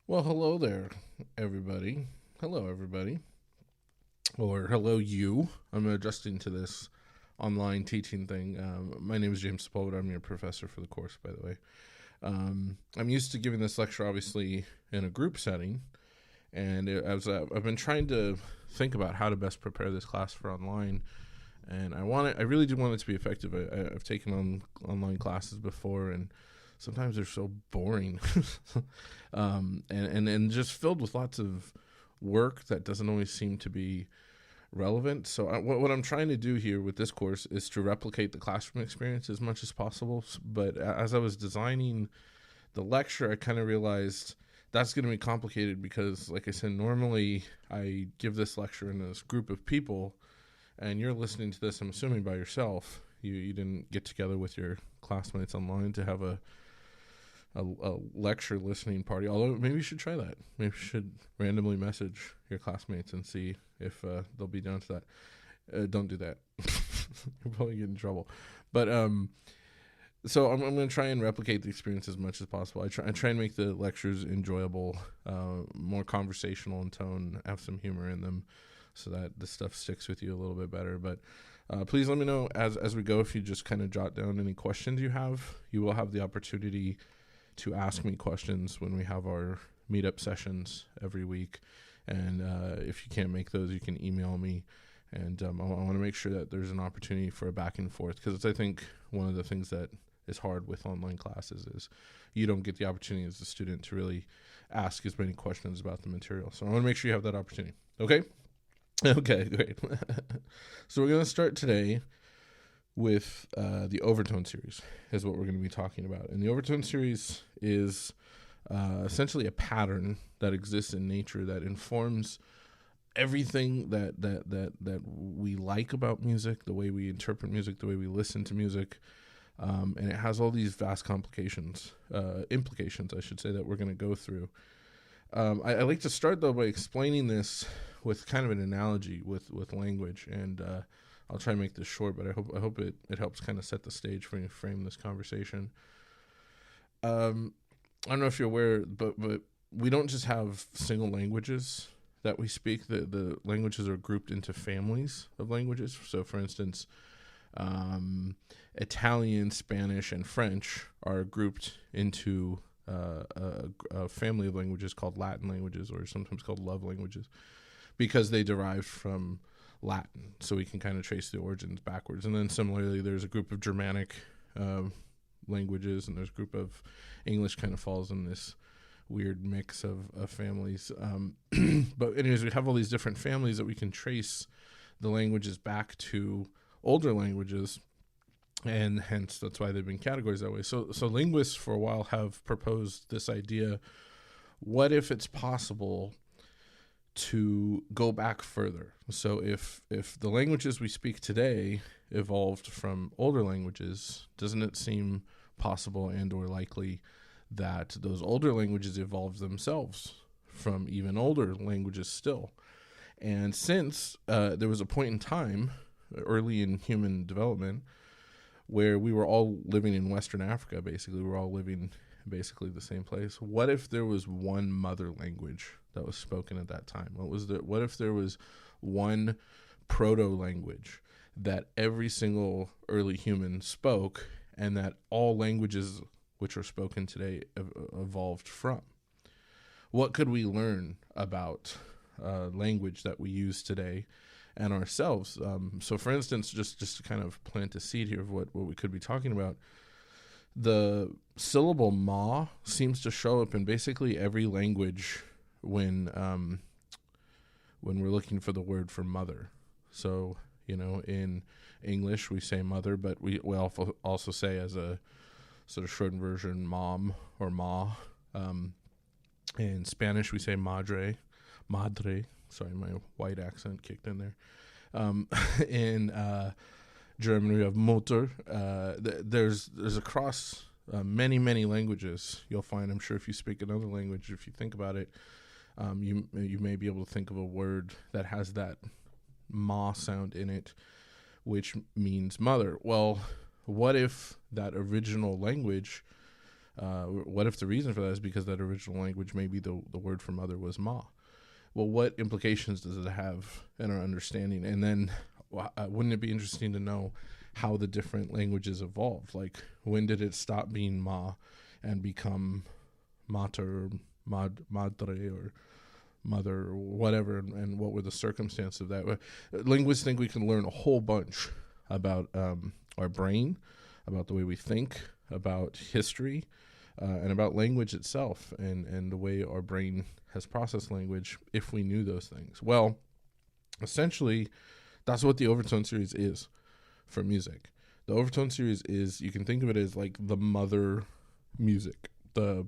Well, hello there, everybody. Hello, everybody. Or hello, you. I'm adjusting to this online teaching thing. My name is James Sepulveda. I'm your professor for the course, by the way. I'm used to giving this lecture, obviously, in a group setting. And I've been trying to think about how to best prepare this class for online. And I really do want it to be effective. I've taken on online classes before, and sometimes they're so boring, and just filled with lots of work that doesn't always seem to be relevant. So what I'm trying to do here with this course is to replicate the classroom experience as much as possible. But as I was designing the lecture, I kind of realized that's going to be complicated because, like I said, normally I give this lecture in this group of people, and you're listening to this, I'm assuming, by yourself. You didn't get together with your classmates online to have a lecture listening party. Although maybe you should try that. Maybe you should randomly message your classmates and see if they'll be down to that. Don't do that. You'll probably get in trouble. But so I'm going to try and replicate the experience as much as possible. I try and make the lectures enjoyable, more conversational in tone, have some humor in them, so that the stuff sticks with you a little bit better. But please let me know as we go if you just kind of jot down any questions you have. You will have the opportunity to ask me questions when we have our meetup sessions every week. And if you can't make those, you can email me. And I want to make sure that there's an opportunity for a back and forth, because I think one of the things that is hard with online classes is you don't get the opportunity as a student to really ask as many questions about the material. So I want to make sure you have that opportunity. Okay? Okay, great. So we're going to start today with the Overtone series is what we're going to be talking about. And the Overtone series is essentially a pattern that exists in nature that informs everything that we like about music, the way we interpret music, the way we listen to music. And it has all these vast implications, I should say, that we're going to go through. I like to start, though, by explaining this with kind of an analogy with language. And I'll try and make this short, but I hope it helps kind of set the stage for you to frame this conversation. I don't know if you're aware, but we don't just have single languages that we speak. The languages are grouped into families of languages. So, for instance, Italian, Spanish, and French are grouped into a family of languages called Latin languages, or sometimes called love languages, because they derived from Latin. So we can kind of trace the origins backwards. And then similarly, there's a group of Germanic languages, and there's a group of English kind of falls in this weird mix of families. But anyways, we have all these different families that we can trace the languages back to older languages, and hence that's why they've been categorized that way. So linguists for a while have proposed this idea: what if it's possible to go back further? So if the languages we speak today evolved from older languages, doesn't it seem possible and or likely that those older languages evolved themselves from even older languages still? And since there was a point in time early in human development where we were all living in Western Africa, basically, we were all living basically the same place. What if there was one mother language that was spoken at that time? What if there was one proto language that every single early human spoke, and that all languages which are spoken today evolved from? What could we learn about language that we use today and ourselves? So, for instance, just to kind of plant a seed here of what we could be talking about, the syllable ma seems to show up in basically every language when we're looking for the word for mother. So, in English we say mother, but we also say, as a sort of shortened version, mom or ma. In Spanish we say madre. Sorry, my white accent kicked in there. In German we have Mutter. There's across many languages you'll find. I'm sure if you speak another language, if you think about it, you may be able to think of a word that has that ma sound in it, which means mother. Well, what if that original language What if the reason for that is because that original language, maybe the word for mother was ma? Well, what implications does it have in our understanding? And then wouldn't it be interesting to know how the different languages evolved? Like, when did it stop being ma and become mater, madre, or mother, or whatever, and what were the circumstances of that? Linguists think we can learn a whole bunch about our brain, about the way we think, about history, and about language itself, and the way our brain has processed language if we knew those things. Well, essentially, that's what the Overtone series is for music. The Overtone series is, you can think of it as like the mother music, the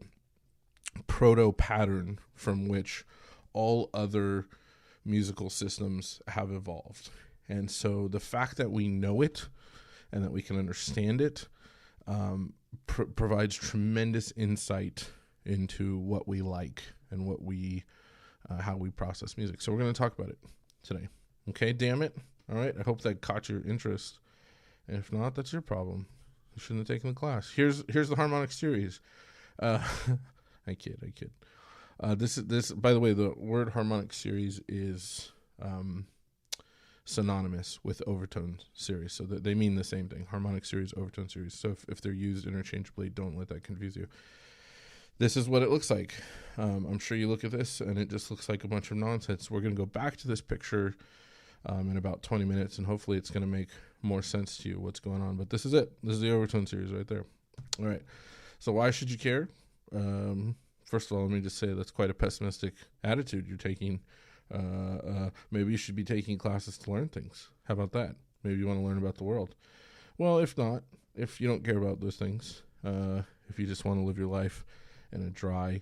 proto pattern from which all other musical systems have evolved. And so the fact that we know it and that we can understand it provides tremendous insight into what we like and what we how we process music. So we're going to talk about it today. Okay, damn it. All right, I hope that caught your interest. And if not, that's your problem. You shouldn't have taken the class. Here's the harmonic series. I kid. This. By the way, the word harmonic series is synonymous with overtone series, so that they mean the same thing. Harmonic series, overtone series. So if they're used interchangeably, don't let that confuse you. This is what it looks like. I'm sure you look at this and it just looks like a bunch of nonsense. We're going to go back to this picture in about 20 minutes, and hopefully it's going to make more sense to you what's going on. But this is it. This is the overtone series right there. All right. So why should you care? First of all, let me just say that's quite a pessimistic attitude you're taking. Maybe you should be taking classes to learn things. How about that? Maybe you want to learn about the world. Well, if not, if you don't care about those things, if you just want to live your life in a dry,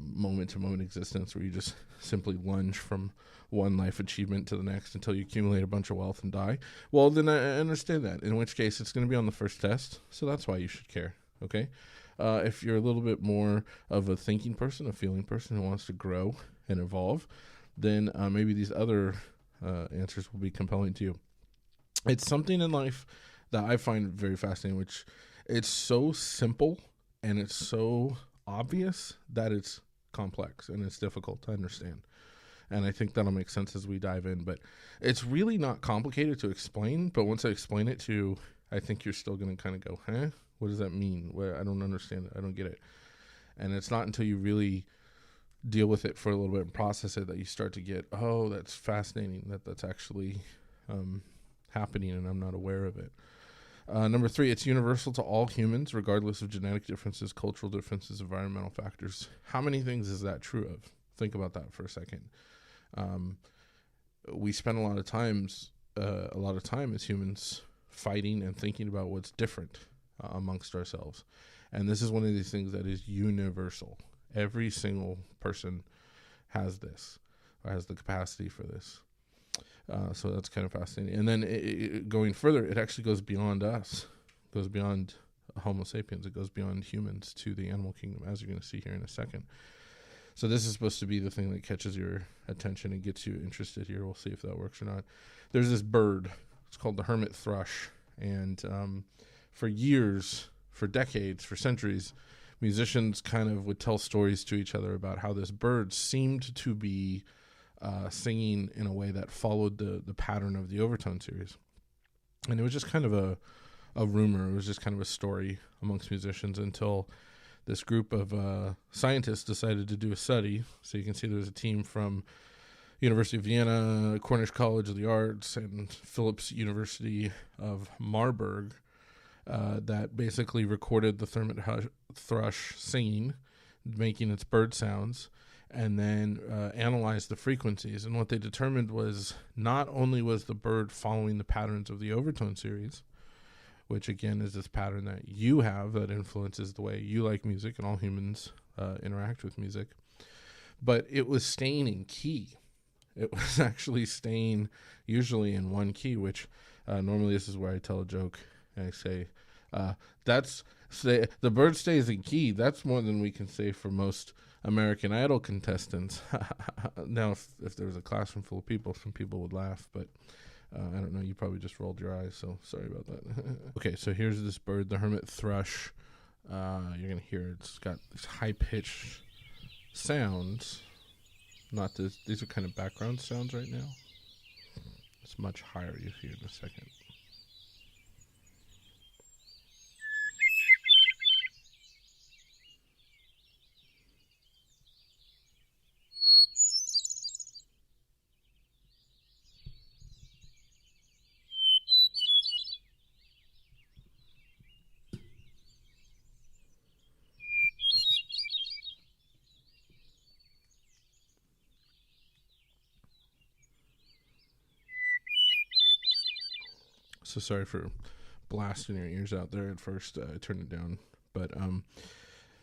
moment-to-moment existence where you just simply lunge from one life achievement to the next until you accumulate a bunch of wealth and die, well, then I understand that, in which case it's going to be on the first test, so that's why you should care, okay? If you're a little bit more of a thinking person, a feeling person who wants to grow and evolve, then maybe these other answers will be compelling to you. It's something in life that I find very fascinating, which it's so simple and it's so obvious that it's complex and it's difficult to understand. And I think that'll make sense as we dive in. But it's really not complicated to explain. But once I explain it to you, I think you're still going to kind of go, huh? What does that mean? Well, I don't understand it. I don't get it. And it's not until you really deal with it for a little bit and process it that you start to get, oh, that's fascinating, that's actually happening and I'm not aware of it. Number 3, it's universal to all humans, regardless of genetic differences, cultural differences, environmental factors. How many things is that true of? Think about that for a second. We spend a lot of time as humans fighting and thinking about what's different amongst ourselves. And this is one of these things that is universal. Every single person has this, or has the capacity for this. So that's kind of fascinating. And then going further, it actually goes beyond us. It goes beyond Homo sapiens. It goes beyond humans to the animal kingdom, as you're going to see here in a second. So this is supposed to be the thing that catches your attention and gets you interested here. We'll see if that works or not. There's this bird. It's called the hermit thrush. And for years, for decades, for centuries, musicians kind of would tell stories to each other about how this bird seemed to be singing in a way that followed the pattern of the overtone series. And it was just kind of a rumor. It was just kind of a story amongst musicians until this group of scientists decided to do a study. So you can see there's a team from University of Vienna, Cornish College of the Arts, and Philipps University of Marburg that basically recorded the hermit thrush singing, making its bird sounds, and then analyzed the frequencies. And what they determined was not only was the bird following the patterns of the overtone series, which again is this pattern that you have that influences the way you like music and all humans interact with music, but it was staying in key. It was actually staying usually in one key, which normally this is where I tell a joke and I say, the bird stays in key. That's more than we can say for most American Idol contestants. Now, if there was a classroom full of people, some people would laugh, but I don't know. You probably just rolled your eyes, so sorry about that. Okay, so here's this bird, the hermit thrush, You're gonna hear it's got these high pitched sounds. Not this. These are kind of background sounds right now. It's much higher. You'll hear in a second. So sorry for blasting your ears out there at first. I turned it down. But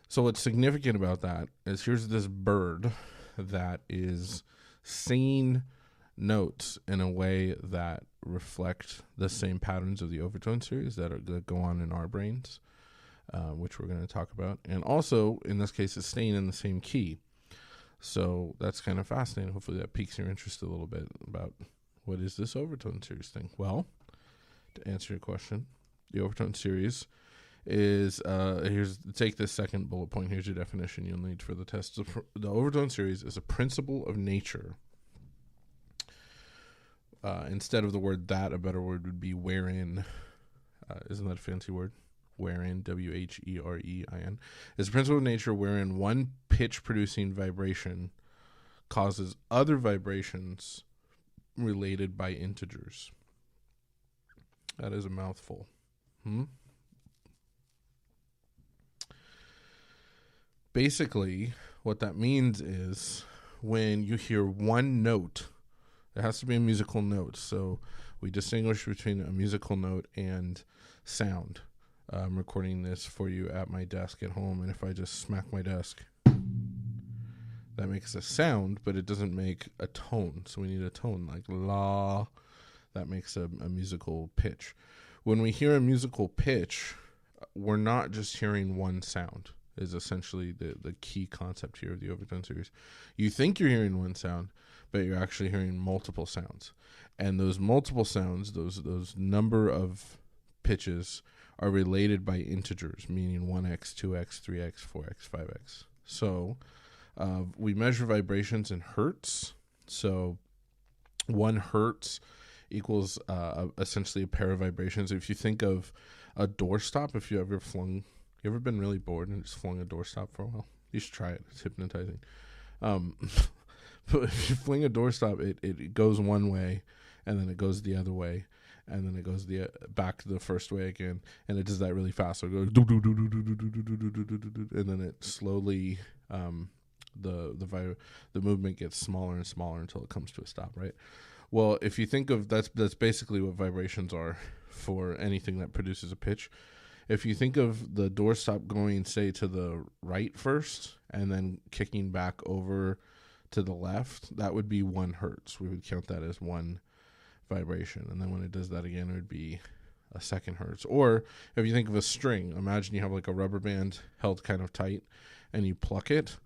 so what's significant about that is here's this bird that is singing notes in a way that reflect the same patterns of the overtone series that go on in our brains, which we're going to talk about. And also, in this case, it's staying in the same key. So that's kind of fascinating. Hopefully that piques your interest a little bit about what is this overtone series thing. Well, to answer your question, the overtone series is take this second bullet point. Here's your definition you'll need for the test. The overtone series is a principle of nature. Instead of the word that, a better word would be wherein. Isn't that a fancy word? Wherein, WHEREIN, is a principle of nature wherein one pitch producing vibration causes other vibrations related by integers. That is a mouthful. Basically, what that means is when you hear one note, it has to be a musical note. So we distinguish between a musical note and sound. I'm recording this for you at my desk at home, and if I just smack my desk, that makes a sound, but it doesn't make a tone. So we need a tone like la. That makes a musical pitch. When we hear a musical pitch, we're not just hearing one sound, is essentially the key concept here of the overtone series. You think you're hearing one sound, but you're actually hearing multiple sounds. And those multiple sounds, those number of pitches, are related by integers, meaning 1x, 2x, 3x, 4x, 5x. So we measure vibrations in hertz. So 1 hertz equals essentially a pair of vibrations. If you think of a doorstop, if you ever been really bored and just flung a doorstop for a while, you should try it. It's hypnotizing. But if you fling a doorstop, it goes one way, and then it goes the other way, and then it goes back to the first way again, and it does that really fast. So it goes and then it slowly the movement gets smaller and smaller until it comes to a stop, right? Well, if you think of that's basically what vibrations are for anything that produces a pitch. If you think of the doorstop going, say, to the right first and then kicking back over to the left, that would be 1 hertz. We would count that as 1 vibration. And then when it does that again, it would be a 2nd hertz. Or if you think of a string, imagine you have like a rubber band held kind of tight and you pluck it.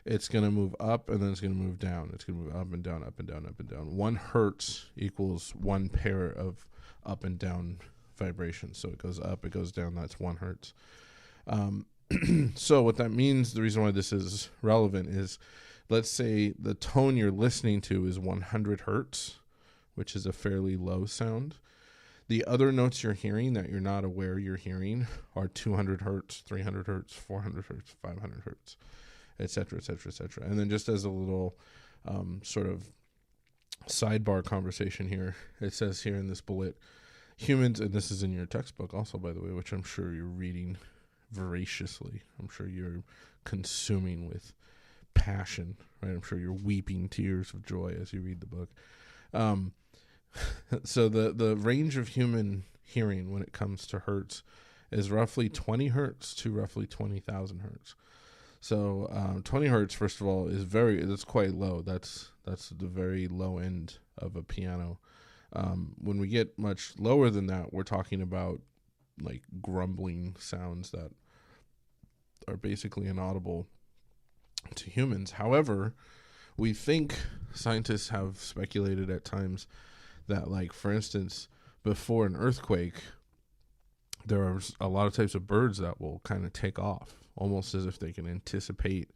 It's going to move up and then it's going to move down. It's going to move up and down, up and down, up and down. 1 hertz equals 1 pair of up and down vibrations. So it goes up, it goes down. That's 1 hertz. So what that means, the reason why this is relevant is, let's say the tone you're listening to is 100 hertz, which is a fairly low sound. The other notes you're hearing that you're not aware you're hearing are 200 hertz, 300 hertz, 400 hertz, 500 hertz. Et cetera, et cetera, et cetera. And then just as a little sort of sidebar conversation here, it says here in this bullet, humans, and this is in your textbook also, by the way, which I'm sure you're reading voraciously. I'm sure you're consuming with passion, right? I'm sure you're weeping tears of joy as you read the book. So the range of human hearing when it comes to hertz is roughly 20 hertz to roughly 20,000 hertz. So 20 hertz, first of all, that's quite low. That's the very low end of a piano. When we get much lower than that, we're talking about like grumbling sounds that are basically inaudible to humans. However, we think, scientists have speculated at times that, like, for instance, before an earthquake, there are a lot of types of birds that will kind of take off, almost as if they can anticipate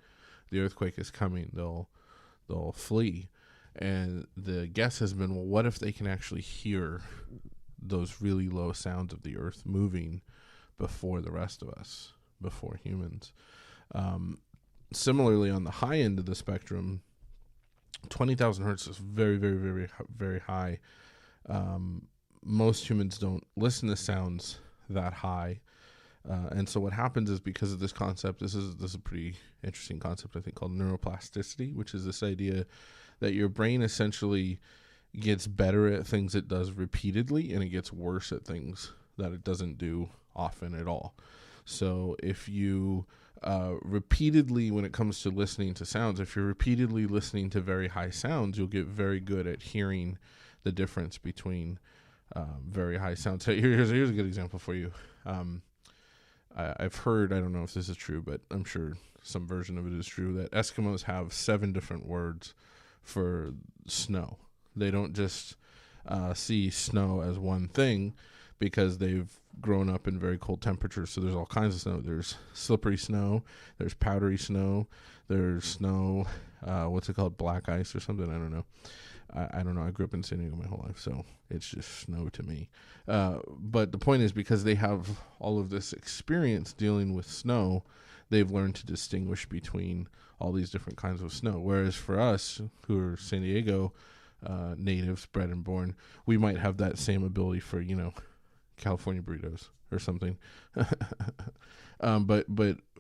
the earthquake is coming. They'll flee. And the guess has been, well, what if they can actually hear those really low sounds of the earth moving before the rest of us, before humans? Similarly, on the high end of the spectrum, 20,000 hertz is very, very, very, very high. Most humans don't listen to sounds that high. And so what happens is, because of this concept, this is a pretty interesting concept, I think, called neuroplasticity, which is this idea that your brain essentially gets better at things it does repeatedly, and it gets worse at things that it doesn't do often at all. So if you repeatedly, when it comes to listening to sounds, if you're repeatedly listening to very high sounds, you'll get very good at hearing the difference between very high sounds. Here's a good example for you. I've heard, I don't know if this is true, but I'm sure some version of it is true, that Eskimos have 7 different words for snow. They don't just see snow as one thing, because they've grown up in very cold temperatures. So there's all kinds of snow. There's slippery snow, there's powdery snow, there's snow, what's it called, black ice or something, I don't know. I don't know. I grew up in San Diego my whole life, so it's just snow to me. But the point is, because they have all of this experience dealing with snow, they've learned to distinguish between all these different kinds of snow. Whereas for us, who are San Diego natives, bred and born, we might have that same ability for, California burritos or something. But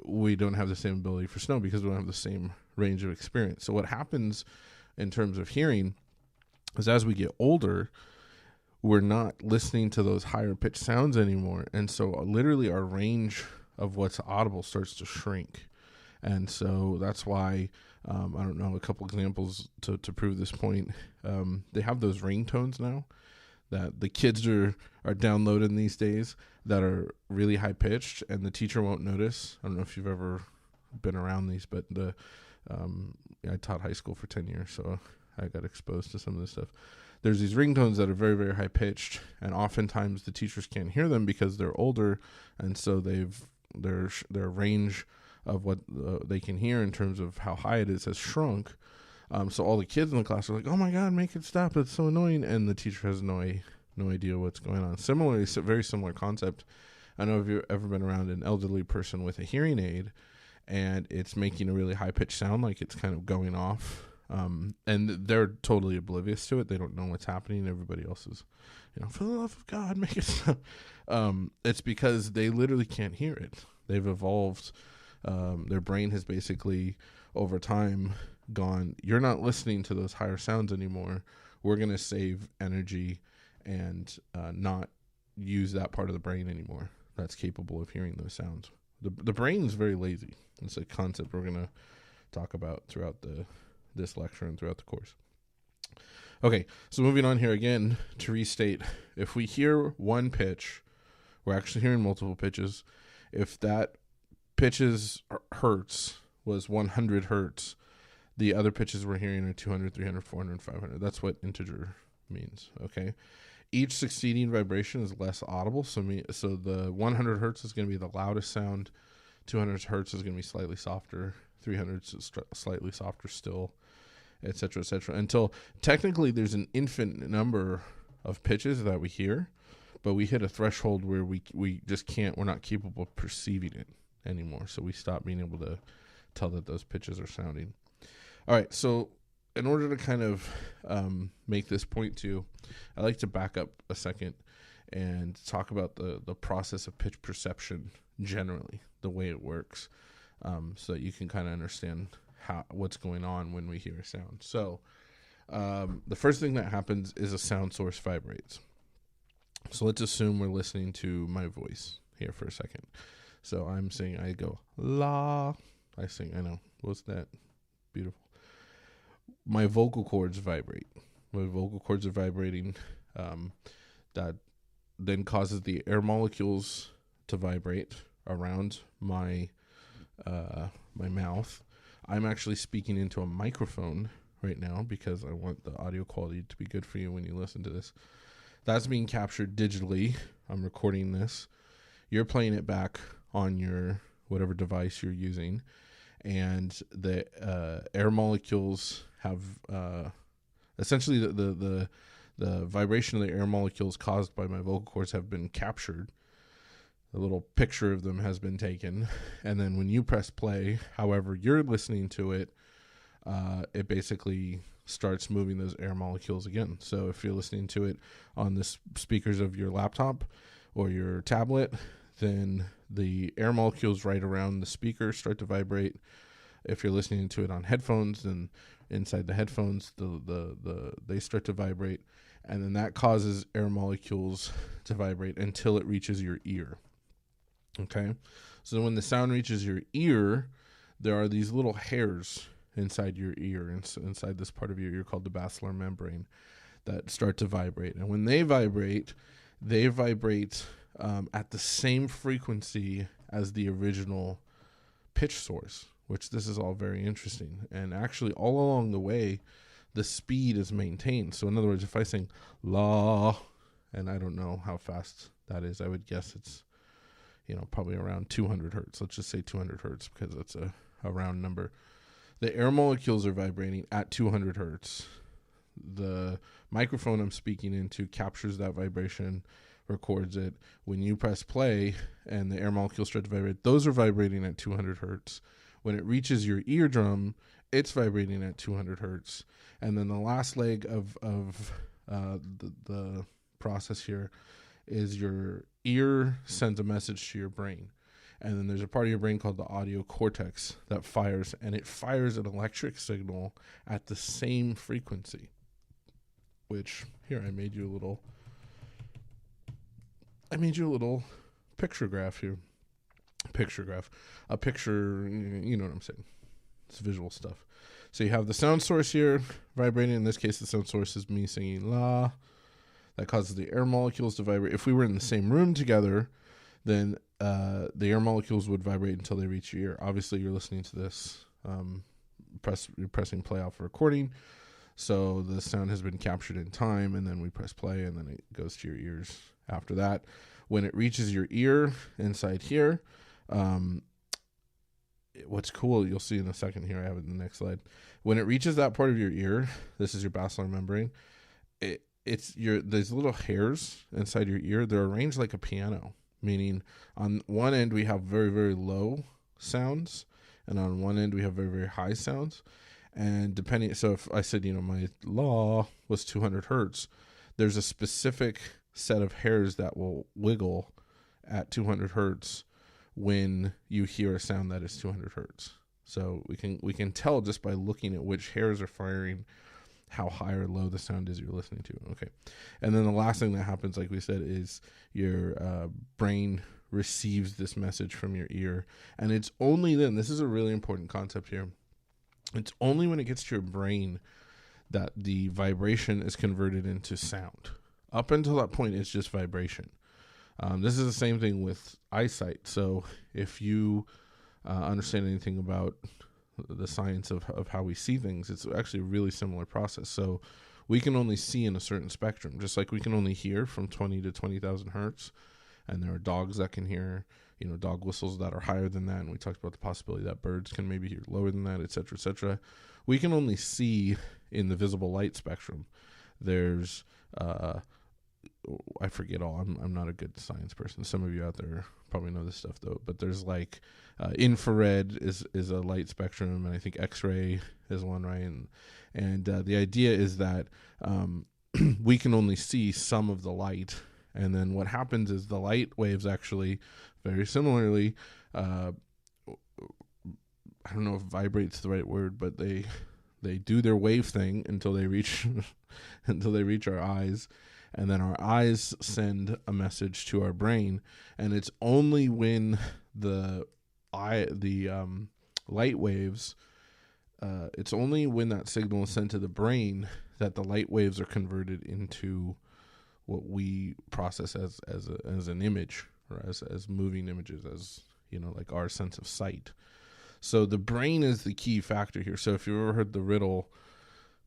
we don't have the same ability for snow, because we don't have the same range of experience. So what happens in terms of hearing is, as we get older, we're not listening to those higher pitched sounds anymore. And so literally our range of what's audible starts to shrink. And so that's why, I don't know, a couple examples to prove this point. They have those ringtones now that the kids are downloading these days that are really high pitched, and the teacher won't notice. I don't know if you've ever been around these, but I taught high school for 10 years, so I got exposed to some of this stuff. There's these ringtones that are very, very high pitched, and oftentimes the teachers can't hear them because they're older, and so their range of what they can hear in terms of how high it is has shrunk. So all the kids in the class are like, "Oh my God, make it stop! It's so annoying!" And the teacher has no idea what's going on. Similarly, it's a very similar concept. I don't know if you've ever been around an elderly person with a hearing aid, and it's making a really high pitched sound, like it's kind of going off. And they're totally oblivious to it. They don't know what's happening. Everybody else is, for the love of God, make it stop. It's because they literally can't hear it. They've evolved. Their brain has basically, over time, gone, you're not listening to those higher sounds anymore. We're going to save energy and not use that part of the brain anymore that's capable of hearing those sounds. The brain is very lazy. It's a concept we're going to talk about throughout this lecture and throughout the course. Okay, so moving on here again, to restate, if we hear one pitch, we're actually hearing multiple pitches. If that pitch's hertz was 100 hertz, the other pitches we're hearing are 200, 300, 400, 500. That's what integer means, okay? Each succeeding vibration is less audible, so the 100 hertz is going to be the loudest sound, 200 hertz is going to be slightly softer, 300 is slightly softer still, etc., etc., until technically there's an infinite number of pitches that we hear, but we hit a threshold where we just can't, we're not capable of perceiving it anymore, so we stop being able to tell that those pitches are sounding. All right, so in order to kind of make this point too, I like to back up a second and talk about the process of pitch perception generally, the way it works, so that you can kind of understand what's going on when we hear a sound. So the first thing that happens is a sound source vibrates. So let's assume we're listening to my voice here for a second. So I'm saying, I go, la. I sing, I know. Wasn't that beautiful? My vocal cords vibrate. My vocal cords are vibrating. That then causes the air molecules to vibrate around my my mouth. I'm actually speaking into a microphone right now because I want the audio quality to be good for you when you listen to this. That's being captured digitally. I'm recording this. you're playing it back on your whatever device you're using, and the air molecules have essentially the vibration of the air molecules caused by my vocal cords have been captured. A little picture of them has been taken, and then when you press play, however you're listening to it, it basically starts moving those air molecules again. So if you're listening to it on the speakers of your laptop or your tablet, then the air molecules right around the speaker start to vibrate. If you're listening to it on headphones, then inside the headphones, they start to vibrate, and then that causes air molecules to vibrate until it reaches your ear. Okay, so when the sound reaches your ear, there are these little hairs inside your ear, inside this part of your ear called the basilar membrane, that start to vibrate. And when they vibrate at the same frequency as the original pitch source, which this is all very interesting. And actually, all along the way, the speed is maintained. So in other words, if I sing la, and I don't know how fast that is, I would guess it's, probably around 200 hertz. Let's just say 200 hertz because that's a round number. The air molecules are vibrating at 200 hertz. The microphone I'm speaking into captures that vibration, records it. When you press play and the air molecules start to vibrate, those are vibrating at 200 hertz. When it reaches your eardrum, it's vibrating at 200 hertz. And then the last leg of the process here is your ear sends a message to your brain. And then there's a part of your brain called the audio cortex that fires, and it fires an electric signal at the same frequency. Which, here, I made you a little picture graph here. A picture, you know what I'm saying. It's visual stuff. So you have the sound source here vibrating. In this case, the sound source is me singing la. That causes the air molecules to vibrate. If we were in the same room together, then the air molecules would vibrate until they reach your ear. Obviously, you're listening to this. You're pressing play off a recording. So the sound has been captured in time, and then we press play, and then it goes to your ears after that. When it reaches your ear inside here, what's cool, you'll see in a second here, I have it in the next slide. When it reaches that part of your ear, this is your basilar membrane, there's little hairs inside your ear. They're arranged like a piano, meaning on one end we have very, very low sounds, and on one end we have very, very high sounds. And so if I said, my la was 200 hertz, there's a specific set of hairs that will wiggle at 200 hertz when you hear a sound that is 200 hertz. So we can tell just by looking at which hairs are firing how high or low the sound is you're listening to. Okay. And then the last thing that happens, like we said, is your brain receives this message from your ear. And it's only then, this is a really important concept here, it's only when it gets to your brain that the vibration is converted into sound. Up until that point, it's just vibration. This is the same thing with eyesight. So if you understand anything about the science of how we see things, it's actually a really similar process. So we can only see in a certain spectrum, just like we can only hear from 20 to 20,000 hertz. And there are dogs that can hear, dog whistles that are higher than that. And we talked about the possibility that birds can maybe hear lower than that, et cetera, et cetera. We can only see in the visible light spectrum. There's, I forget all. I'm not a good science person. Some of you out there probably know this stuff though. But there's like infrared is a light spectrum, and I think X-ray is one, right? And the idea is that we can only see some of the light, and then what happens is the light waves actually, very similarly, I don't know if vibrate's the right word, but they do their wave thing until they reach our eyes. And then our eyes send a message to our brain, and it's only when the light waves, it's only when that signal is sent to the brain that the light waves are converted into what we process as an image, or as moving images, as like our sense of sight. So the brain is the key factor here. So if you've ever heard the riddle,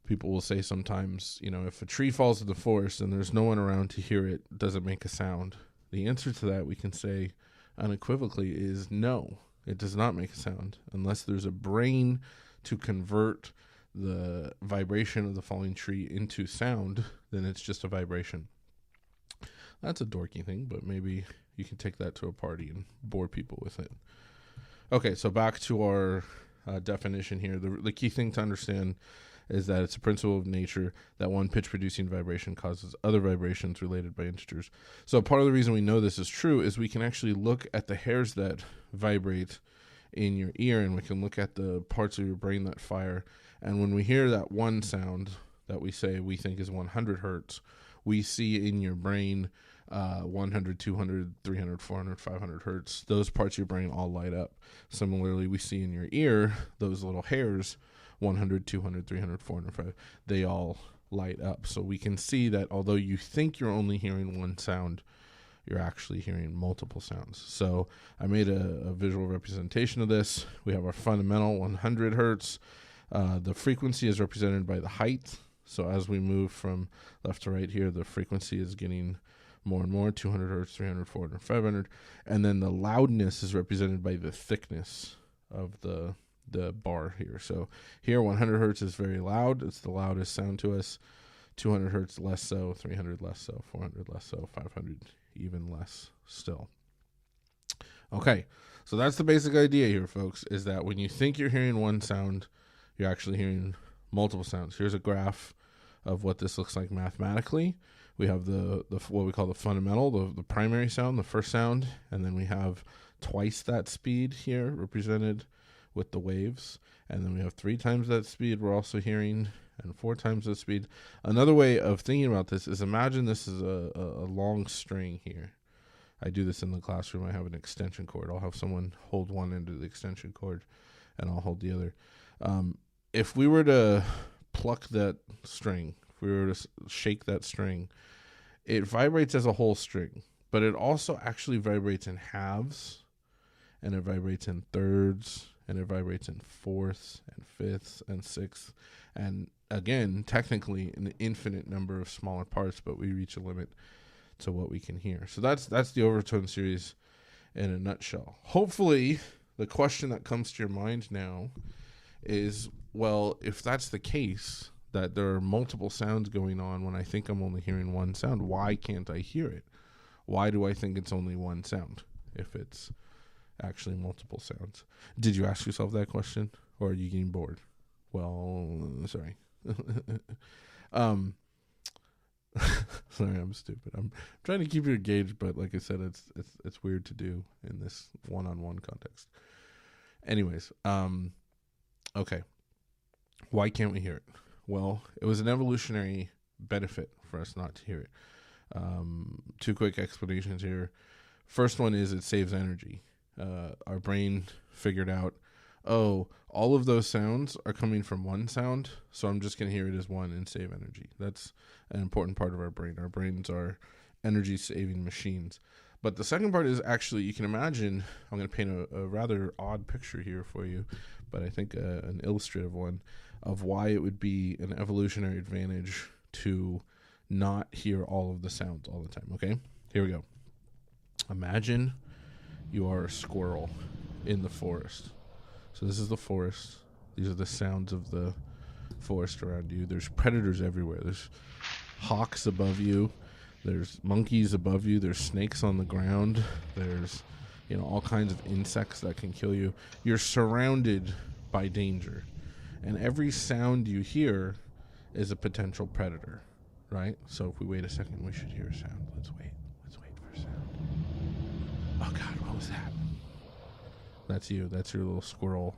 people will say sometimes, if a tree falls in the forest and there's no one around to hear it, does it make a sound? The answer to that, we can say, unequivocally is no, it does not make a sound unless there's a brain to convert the vibration of the falling tree into sound. Then it's just a vibration. That's a dorky thing, but maybe you can take that to a party and bore people with it. Okay, so back to our definition here. The key thing to understand is that it's a principle of nature that one pitch-producing vibration causes other vibrations related by integers. So part of the reason we know this is true is we can actually look at the hairs that vibrate in your ear, and we can look at the parts of your brain that fire. And when we hear that one sound that we say we think is 100 hertz, we see in your brain 100, 200, 300, 400, 500 hertz. Those parts of your brain all light up. Similarly, we see in your ear those little hairs, 100, 200, 300, 400, 500, they all light up. So we can see that although you think you're only hearing one sound, you're actually hearing multiple sounds. So I made a visual representation of this. We have our fundamental 100 hertz. The frequency is represented by the height. So as we move from left to right here, the frequency is getting more and more, 200 hertz, 300, 400, 500. And then the loudness is represented by the thickness of the bar here. So here 100 hertz is very loud. It's the loudest sound to us. 200 hertz less so, 300 less so, 400 less so, 500 even less still. Okay, so that's the basic idea here, folks, is that when you think you're hearing one sound, you're actually hearing multiple sounds. Here's a graph of what this looks like mathematically. We have the what we call the fundamental, the primary sound, the first sound, and then we have twice that speed here represented with the waves, and then we have 3 times that speed we're also hearing, and 4 times the speed. Another way of thinking about this is imagine this is a long string here. I do this in the classroom. I have an extension cord. I'll have someone hold one end of the extension cord, and I'll hold the other. If we were to pluck that string, if we were to shake that string, it vibrates as a whole string, but it also actually vibrates in halves, and it vibrates in thirds, and it vibrates in fourths and fifths and sixths, and again, technically an infinite number of smaller parts, but we reach a limit to what we can hear. So that's the overtone series in a nutshell. Hopefully, the question that comes to your mind now is, well, if that's the case, that there are multiple sounds going on when I think I'm only hearing one sound, why can't I hear it? Why do I think it's only one sound if it's actually multiple sounds? Did you ask yourself that question, or are you getting bored? Well, sorry. Sorry, I'm stupid. I'm trying to keep you engaged, but like I said, it's weird to do in this one-on-one context. Anyways, okay. Why can't we hear it? Well, it was an evolutionary benefit for us not to hear it. 2 quick explanations here. First one is it saves energy. Our brain figured out, oh, all of those sounds are coming from one sound, so I'm just going to hear it as one and save energy. That's an important part of our brain. Our brains are energy-saving machines. But the second part is actually, you can imagine, I'm going to paint a rather odd picture here for you, but I think an illustrative one of why it would be an evolutionary advantage to not hear all of the sounds all the time, okay? Here we go. Imagine you are a squirrel in the forest. So this is the forest. These are the sounds of the forest around you. There's predators everywhere. There's hawks above you. There's monkeys above you. There's snakes on the ground. There's, all kinds of insects that can kill you. You're surrounded by danger. And every sound you hear is a potential predator, right? So if we wait a second, we should hear a sound. Let's wait for a sound. Oh God, what was that? That's you. That's your little squirrel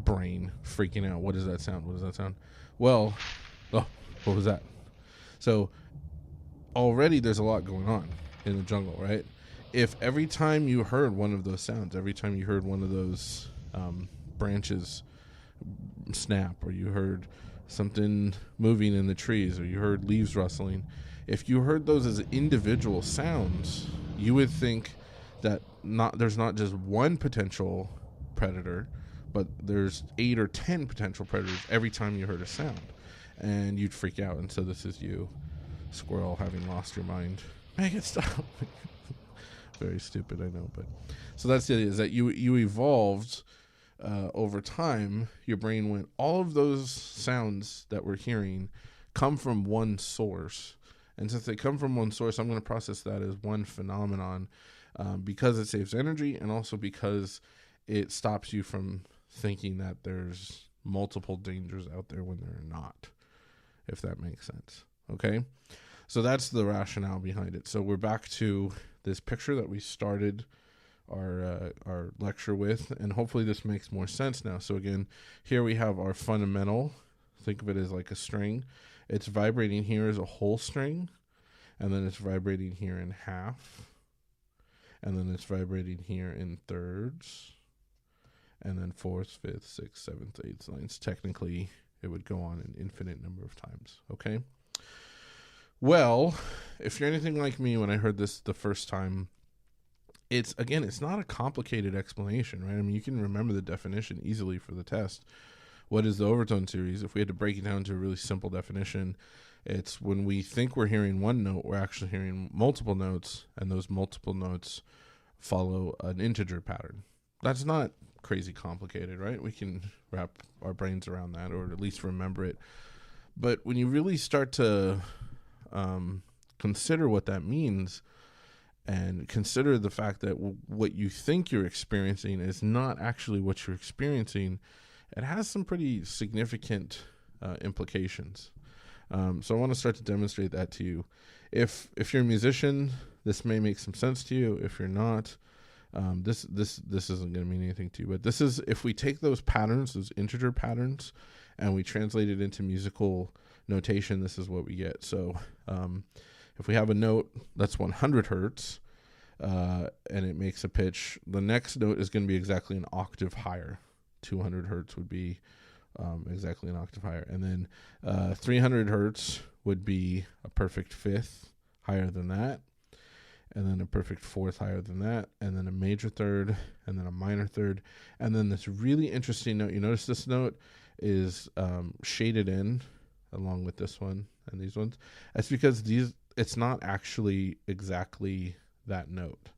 brain freaking out. What is that sound? What does that sound? Well, what was that? So already there's a lot going on in the jungle, right? If every time you heard one of those sounds, every time you heard one of those branches snap, or you heard something moving in the trees, or you heard leaves rustling, if you heard those as individual sounds, you would think that there's not just one potential predator, but there's 8 or 10 potential predators every time you heard a sound, and you'd freak out. And so this is you, squirrel, having lost your mind. Make it stop. Very stupid, I know, but so that's the idea, is that you evolved over time. Your brain went, all of those sounds that we're hearing come from one source, and since they come from one source, I'm going to process that as one phenomenon, because it saves energy, and also because it stops you from thinking that there's multiple dangers out there when there are not, if that makes sense. Okay, so that's the rationale behind it. So we're back to this picture that we started our lecture with, and hopefully this makes more sense now. So again, here we have our fundamental. Think of it as like a string. It's vibrating here as a whole string, and then it's vibrating here in half, and then it's vibrating here in thirds, and then fourths, fifths, sixths, sevenths, eighths, ninths. Technically, it would go on an infinite number of times. Okay. Well, if you're anything like me, when I heard this the first time, it's not a complicated explanation, right? I mean, you can remember the definition easily for the test. What is the overtone series? If we had to break it down to a really simple definition, it's when we think we're hearing one note, we're actually hearing multiple notes, and those multiple notes follow an integer pattern. That's not crazy complicated, right? We can wrap our brains around that, or at least remember it. But when you really start to consider what that means, and consider the fact that what you think you're experiencing is not actually what you're experiencing, it has some pretty significant implications. So I want to start to demonstrate that to you. If you're a musician, this may make some sense to you. If you're not, this isn't going to mean anything to you. But this is, if we take those patterns, those integer patterns, and we translate it into musical notation, this is what we get. So if we have a note that's 100 hertz and it makes a pitch, the next note is going to be exactly an octave higher. 200 hertz would be exactly an octave higher. And then 300 hertz would be a perfect fifth higher than that. And then a perfect fourth higher than that. And then a major third, and then a minor third. And then this really interesting note. You notice this note is shaded in along with this one and these ones. That's because it's not actually exactly that note.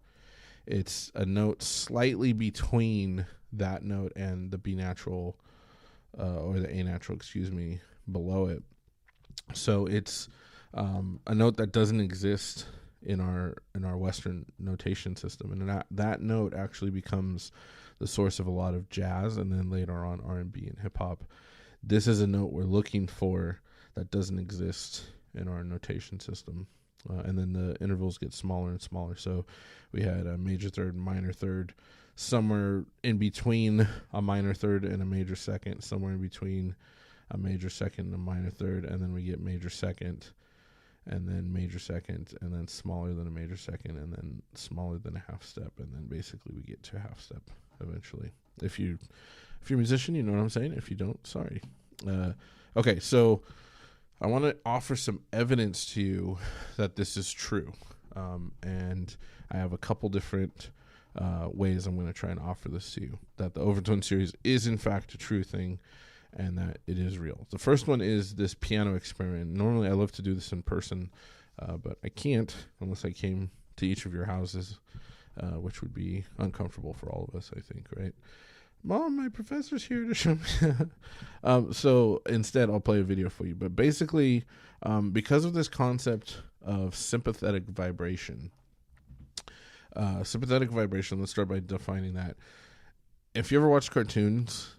It's a note slightly between that note and the B natural, or the A natural, below it. So it's a note that doesn't exist in our Western notation system, and that note actually becomes the source of a lot of jazz, and then later on R&B and hip hop. This is a note we're looking for that doesn't exist in our notation system. And then the intervals get smaller and smaller. So we had a major third, minor third, somewhere in between a minor third and a major second, somewhere in between a major second and a minor third, and then we get major second, and then major second, and then smaller than a major second, and then smaller than a half step, and then basically we get to a half step eventually. If you're a musician, you know what I'm saying. If you don't, sorry. Okay, so I want to offer some evidence to you that this is true. And I have a couple different ways I'm going to try and offer this to you, that the overtone series is in fact a true thing and that it is real. The first one is this piano experiment. Normally I love to do this in person, but I can't unless I came to each of your houses, which would be uncomfortable for all of us, I think, right? Mom, my professor's here to show me. So instead, I'll play a video for you. But basically, because of this concept of sympathetic vibration, let's start by defining that. If you ever watch cartoons,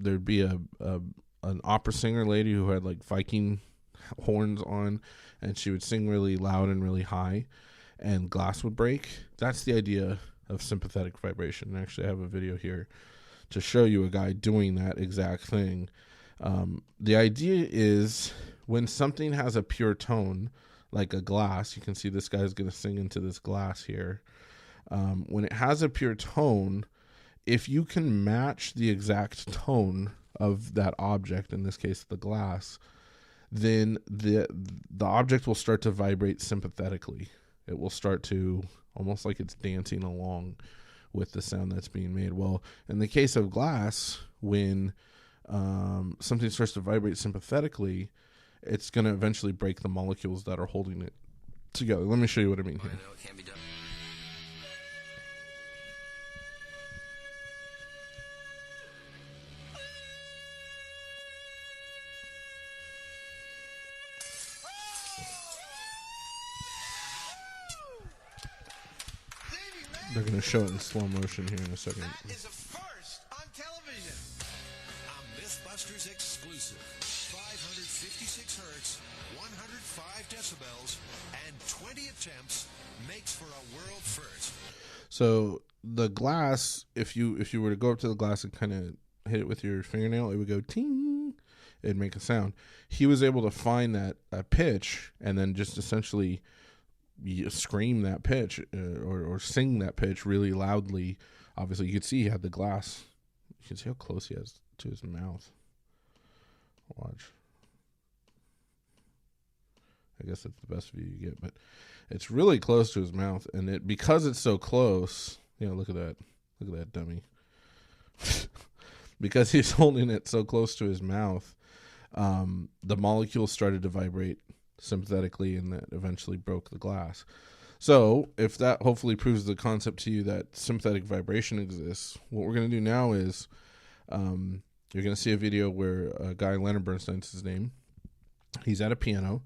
there'd be an opera singer lady who had like Viking horns on, and she would sing really loud and really high, and glass would break. That's the idea of sympathetic vibration. Actually, I have a video here to show you a guy doing that exact thing. The idea is when something has a pure tone, like a glass, you can see this guy's going to sing into this glass here. When it has a pure tone, if you can match the exact tone of that object, in this case the glass, then the object will start to vibrate sympathetically. It will start to, almost like it's dancing along with the sound that's being made. Well, in the case of glass, when something starts to vibrate sympathetically, it's going to eventually break the molecules that are holding it together. Let me show you what I mean here. They're going to show it in slow motion here in a second. That is a first on television. A Mythbusters exclusive. 556 hertz, 105 decibels, and 20 attempts makes for a world first. So the glass, if you were to go up to the glass and kind of hit it with your fingernail, it would go ting. It'd make a sound. He was able to find that pitch and then just essentially scream that pitch or sing that pitch really loudly. Obviously, you could see he had the glass. You can see how close he has to his mouth. Watch. I guess that's the best view you get, but it's really close to his mouth, and it because it's so close. Look at that. Look at that dummy. Because he's holding it so close to his mouth, the molecules started to vibrate sympathetically, and that eventually broke the glass. So if that hopefully proves the concept to you that sympathetic vibration exists, what we're going to do now is you're going to see a video where a guy, Leonard Bernstein's his name, he's at a piano.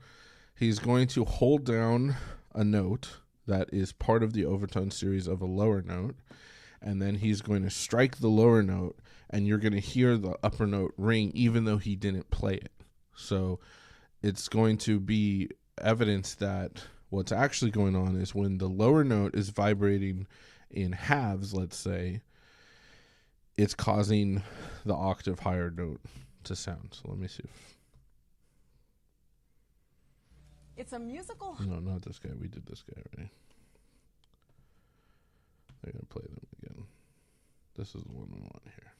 He's going to hold down a note that is part of the overtone series of a lower note, and then he's going to strike the lower note, and you're going to hear the upper note ring even though he didn't play it. So it's going to be evidence that what's actually going on is when the lower note is vibrating in halves, let's say, it's causing the octave higher note to sound. So let me see if... It's a musical... No, not this guy. We did this guy already. They're going to play them again. This is the one we want here.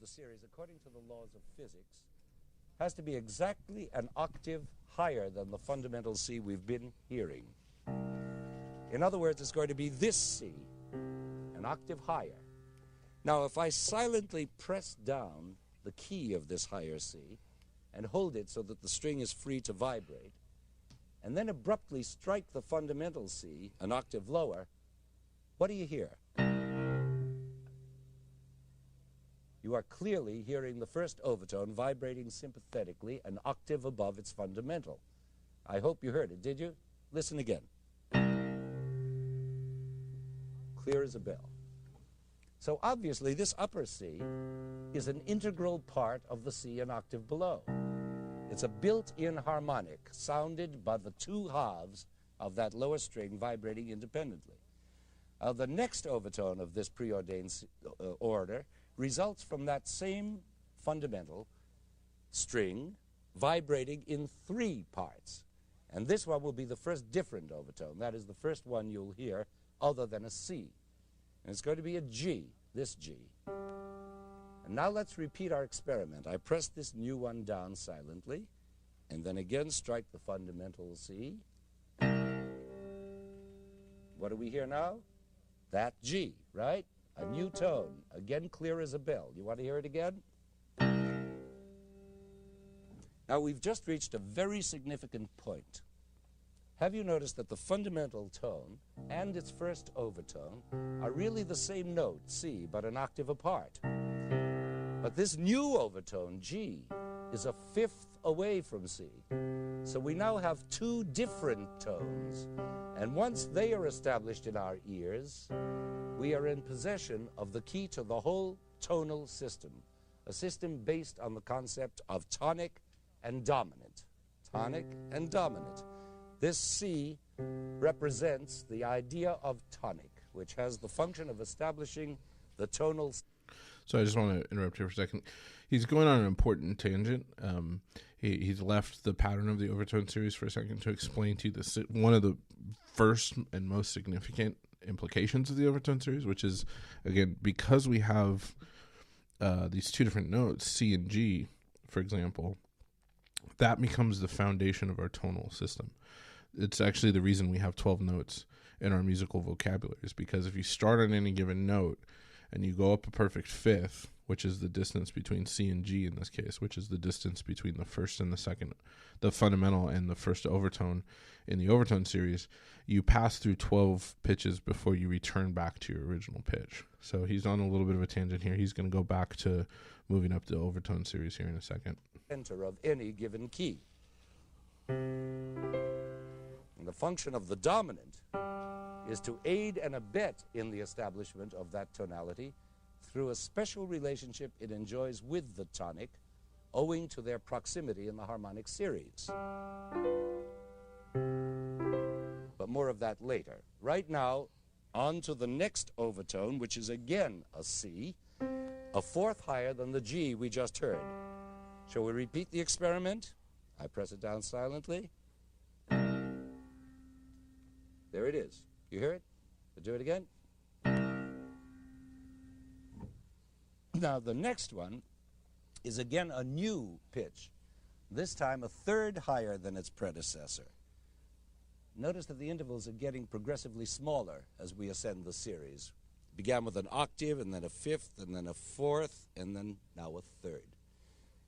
The series, according to the laws of physics, has to be exactly an octave higher than the fundamental C we've been hearing. In other words, it's going to be this C, an octave higher. Now, if I silently press down the key of this higher C and hold it so that the string is free to vibrate, and then abruptly strike the fundamental C, an octave lower, what do you hear? You are clearly hearing the first overtone vibrating sympathetically an octave above its fundamental. I hope you heard it, did you? Listen again. Clear as a bell. So obviously this upper C is an integral part of the C an octave below. It's a built-in harmonic sounded by the two halves of that lower string vibrating independently. The next overtone of this preordained order results from that same fundamental string vibrating in three parts. And this one will be the first different overtone. That is the first one you'll hear other than a C. And it's going to be a G, this G. And now let's repeat our experiment. I press this new one down silently, and then again strike the fundamental C. What do we hear now? That G, right? A new tone, again clear as a bell. You want to hear it again? Now we've just reached a very significant point. Have you noticed that the fundamental tone and its first overtone are really the same note, C, but an octave apart? But this new overtone, G, is a fifth away from C. So we now have two different tones, and once they are established in our ears, we are in possession of the key to the whole tonal system, a system based on the concept of tonic and dominant. Tonic and dominant. This C represents the idea of tonic, which has the function of establishing the tonal. So I just want to interrupt here for a second. He's going on an important tangent. He's left the pattern of the overtone series for a second to explain to you one of the first and most significant implications of the overtone series, which is, again, because we have these two different notes, C and G, for example, that becomes the foundation of our tonal system. It's actually the reason we have 12 notes in our musical vocabularies, because if you start on any given note and you go up a perfect fifth, which is the distance between C and G in this case, which is the distance between the first and the second, the fundamental and the first overtone in the overtone series, you pass through 12 pitches before you return back to your original pitch. So he's on a little bit of a tangent here. He's going to go back to moving up the overtone series here in a second. Center of any given key. And the function of the dominant is to aid and abet in the establishment of that tonality through a special relationship it enjoys with the tonic, owing to their proximity in the harmonic series. But more of that later. Right now, on to the next overtone, which is again a C, a fourth higher than the G we just heard. Shall we repeat the experiment? I press it down silently. There it is. You hear it? We'll do it again. Now, the next one is again a new pitch, this time a third higher than its predecessor. Notice that the intervals are getting progressively smaller as we ascend the series. It began with an octave, and then a fifth, and then a fourth, and then now a third.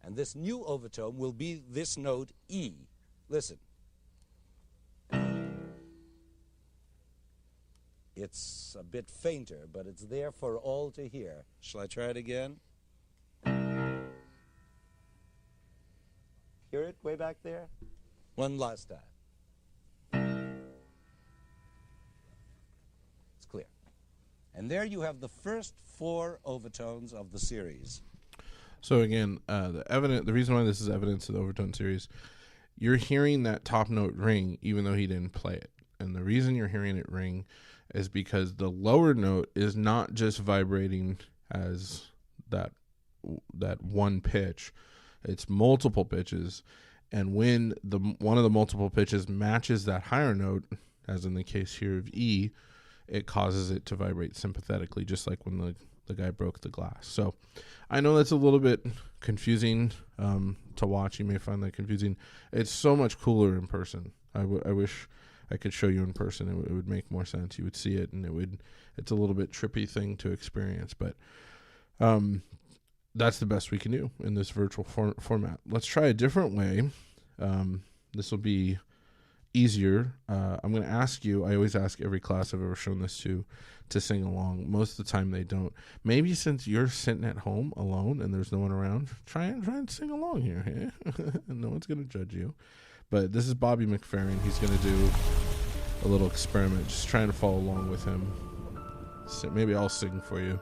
And this new overtone will be this note E. Listen. It's a bit fainter, but it's there for all to hear. Shall I try it again? Hear it way back there? One last time. It's clear. And there you have the first 4 overtones of the series. So again, the reason why this is evidence of the overtone series, you're hearing that top note ring even though he didn't play it. And the reason you're hearing it ring is because the lower note is not just vibrating as that one pitch. It's multiple pitches. And when one of the multiple pitches matches that higher note, as in the case here of E, it causes it to vibrate sympathetically, just like when the guy broke the glass. So I know that's a little bit confusing to watch. You may find that confusing. It's so much cooler in person. I wish I could show you in person. It would make more sense. You would see it, and it's a little bit trippy thing to experience. But that's the best we can do in this virtual format. Let's try a different way. This will be easier. I'm going to ask you, I always ask every class I've ever shown this to sing along. Most of the time they don't. Maybe since you're sitting at home alone and there's no one around, try and sing along here. Yeah? No one's going to judge you. But this is Bobby McFerrin. He's going to do a little experiment, just trying to follow along with him. So maybe I'll sing for you.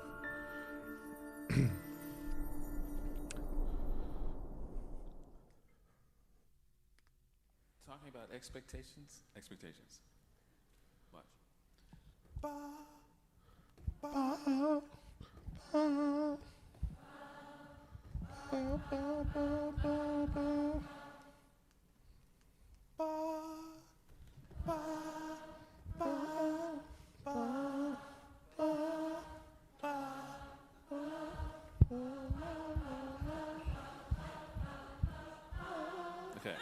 Talking about expectations. Watch. Ba, ba, ba, ba, ba, ba, ba, ba. Okay.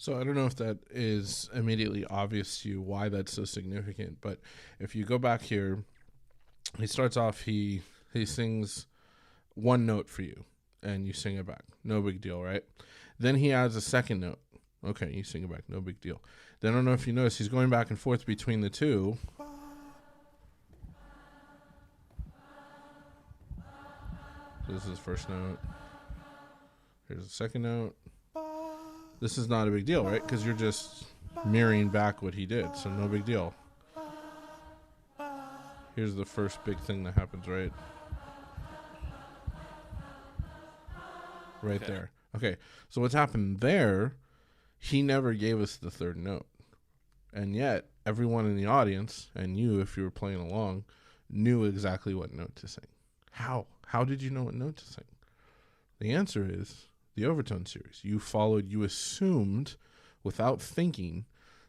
So I don't know if that is immediately obvious to you why that's so significant, but if you go back here, he starts off, he sings one note for you, and you sing it back. No big deal, right? Then he adds a second note. Okay, you sing it back. No big deal. Then I don't know if you notice, he's going back and forth between the two. So this is the first note. Here's the second note. This is not a big deal, right? Because you're just mirroring back what he did, so no big deal. Here's the first big thing that happens, right? Right there. Okay, so what's happened there, he never gave us the third note. And yet, everyone in the audience, and you, if you were playing along, knew exactly what note to sing. How? How did you know what note to sing? The answer is the overtone series. You assumed without thinking.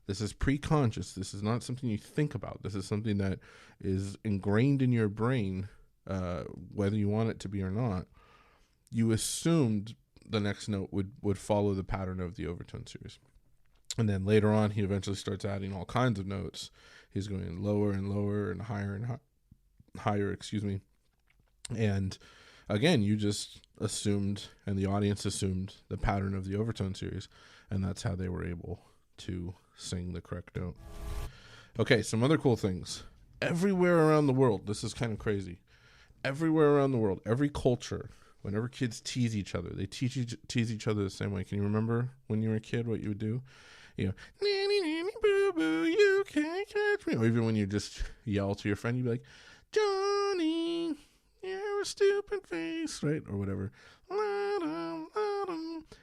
This is pre-conscious. This is not something you think about. This is something that is ingrained in your brain, whether you want it to be or not. You assumed the next note would follow the pattern of the overtone series. And then later on, he eventually starts adding all kinds of notes. He's going lower and lower and higher, higher, And again, you just assumed, and the audience assumed, the pattern of the overtone series, and that's how they were able to sing the correct note. Okay, some other cool things. Everywhere around the world, this is kind of crazy. Everywhere around the world, every culture, whenever kids tease each other, they tease each other the same way. Can you remember when you were a kid what you would do? You know, nanny, nanny, boo, boo, you can't catch me. Or even when you just yell to your friend, you'd be like, Johnny, you're a stupid face, right? Or whatever.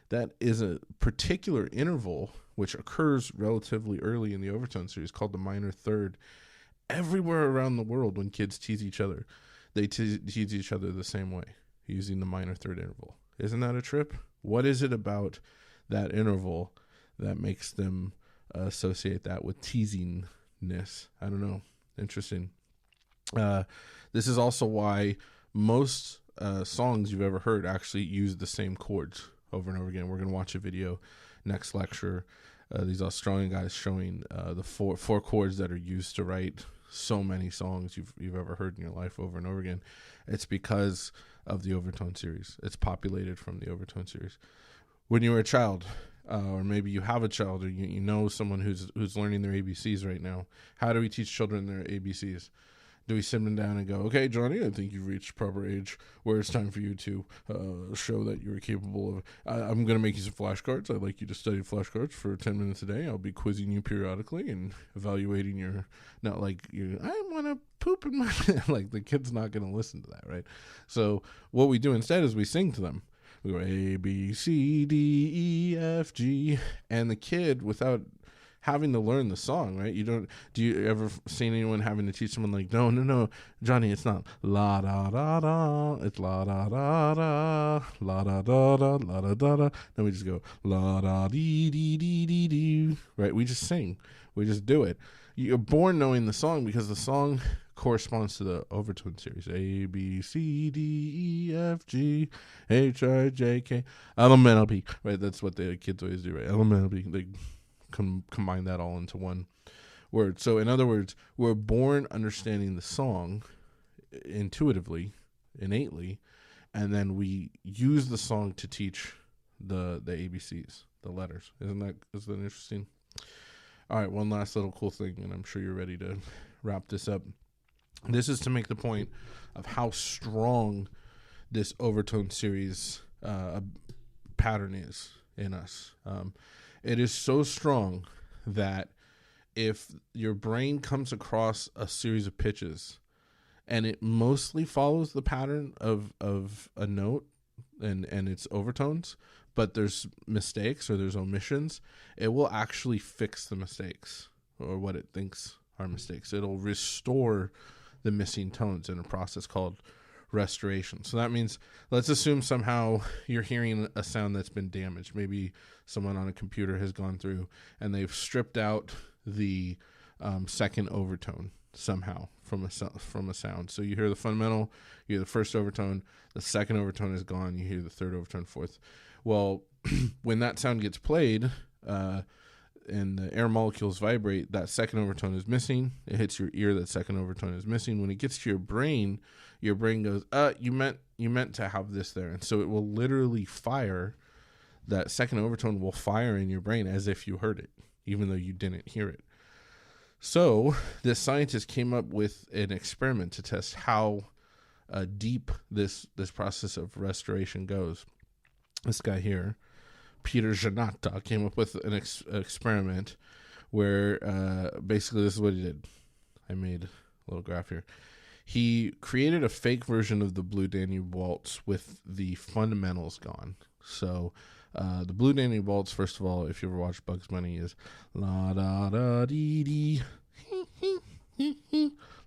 That is a particular interval which occurs relatively early in the overtone series called the minor third. Everywhere around the world, when kids tease each other, they tease each other the same way, using the minor third interval. Isn't that a trip? What is it about that interval that makes them associate that with teasingness? I don't know. Interesting. This is also why most songs you've ever heard actually use the same chords over and over again. We're going to watch a video next lecture. These Australian guys showing the four chords that are used to write so many songs you've ever heard in your life over and over again. It's because of the overtone series. It's populated from the overtone series. When you were a child, or maybe you have a child, or you know someone who's learning their ABCs right now, how do we teach children their ABCs? Do we sit them down and go, okay, Johnny, I think you've reached proper age where it's time for you to show that you're capable of... I'm going to make you some flashcards. I'd like you to study flashcards for 10 minutes a day. I'll be quizzing you periodically and evaluating your... Not like, I want to poop in my... Like, the kid's not going to listen to that, right? So what we do instead is we sing to them. We go A, B, C, D, E, F, G. And the kid, without... having to learn the song, right? Do you ever seen anyone having to teach someone like, no, Johnny, it's not la da da da, it's la da da da, la da da da, la da da da. Then we just go la da dee dee dee dee dee, right? We just sing, we just do it. You're born knowing the song because the song corresponds to the overtone series. A, B, C, D, E, F, G, H, I, J, K, L, M, N, O, P, right? That's what the kids always do, right? L, M, N, O, P, they combine that all into one word. So in other words, we're born understanding the song intuitively, innately, and then we use the song to teach the ABCs, the letters. Isn't that interesting? All right, one last little cool thing, and I'm sure you're ready to wrap this up. This is to make the point of how strong this overtone series pattern is in us. It is so strong that if your brain comes across a series of pitches and it mostly follows the pattern of a note and its overtones, but there's mistakes or there's omissions, it will actually fix the mistakes or what it thinks are mistakes. It'll restore the missing tones in a process called restoration. So that means, let's assume somehow you're hearing a sound that's been damaged. Maybe someone on a computer has gone through and they've stripped out the second overtone somehow from a sound. So you hear the fundamental, you hear the first overtone, the second overtone is gone, you hear the third overtone, fourth. Well, when that sound gets played, and the air molecules vibrate, that second overtone is missing. It hits your ear, that second overtone is missing. When it gets to your brain goes, you meant to have this there. And so it will literally fire, that second overtone will fire in your brain as if you heard it, even though you didn't hear it. So this scientist came up with an experiment to test how deep this process of restoration goes. This guy here, Peter Janata, came up with an experiment where basically this is what he did. I made a little graph here. He created a fake version of the Blue Danube Waltz with the fundamentals gone. So the Blue Danube Waltz, first of all, if you ever watched Bugs Bunny, is la da da dee dee,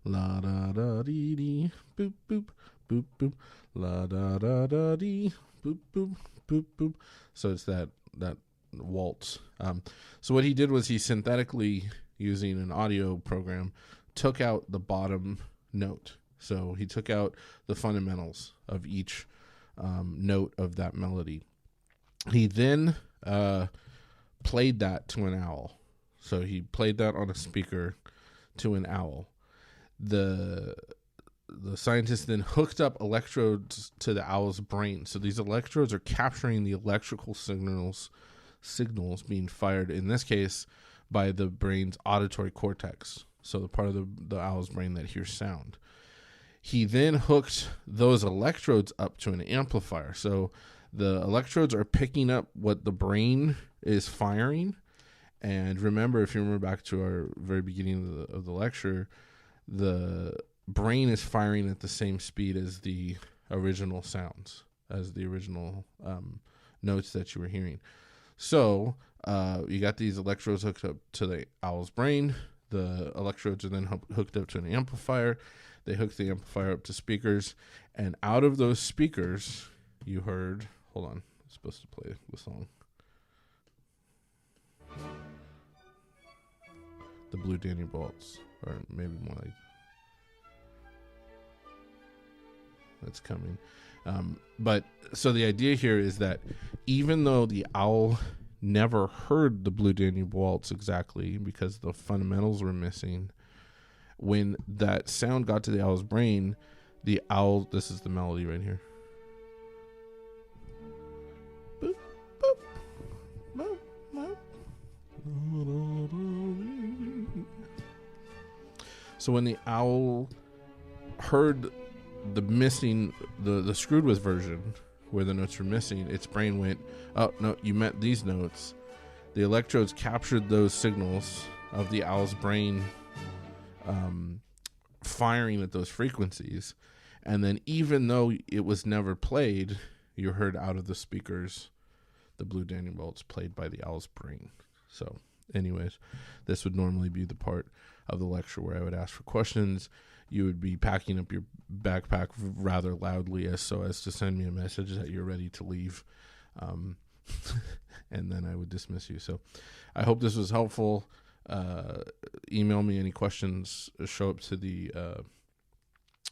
la da da dee dee, boop boop boop boop, la da da da dee, boop boop boop boop. So it's that waltz. So what he did was he synthetically, using an audio program, took out the bottom note. So he took out the fundamentals of each note of that melody. He then played that to an owl. So he played that on a speaker to an owl. The scientist then hooked up electrodes to the owl's brain. So these electrodes are capturing the electrical signals being fired, in this case, by the brain's auditory cortex. So the part of the owl's brain that hears sound. He then hooked those electrodes up to an amplifier. So the electrodes are picking up what the brain is firing. And remember, if you remember back to our very beginning of the lecture, the brain is firing at the same speed as the original sounds, as the original notes that you were hearing. So you got these electrodes hooked up to the owl's brain. The electrodes are then hooked up to an amplifier. They hooked the amplifier up to speakers. And out of those speakers, you heard... Hold on. I'm supposed to play the song. The Blue Danube Waltz. Or maybe more like... That's coming. But so the idea here is that even though the owl never heard the Blue Danube Waltz exactly because the fundamentals were missing, when that sound got to the owl's brain, the owl, this is the melody right here. Boop, boop, boop, boop. So when the owl heard the missing, the screwed with version where the notes were missing, its brain went, oh no, you meant these notes. The electrodes captured those signals of the owl's brain firing at those frequencies, and then even though it was never played, you heard out of the speakers the Blue Danube Waltz played by the owl's brain. So anyways, this would normally be the part of the lecture where I would ask for questions. You would be packing up your backpack rather loudly so as to send me a message that you're ready to leave. And then I would dismiss you. So I hope this was helpful. Email me any questions. Show up to the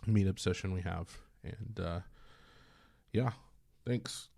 meetup session we have. And yeah, thanks.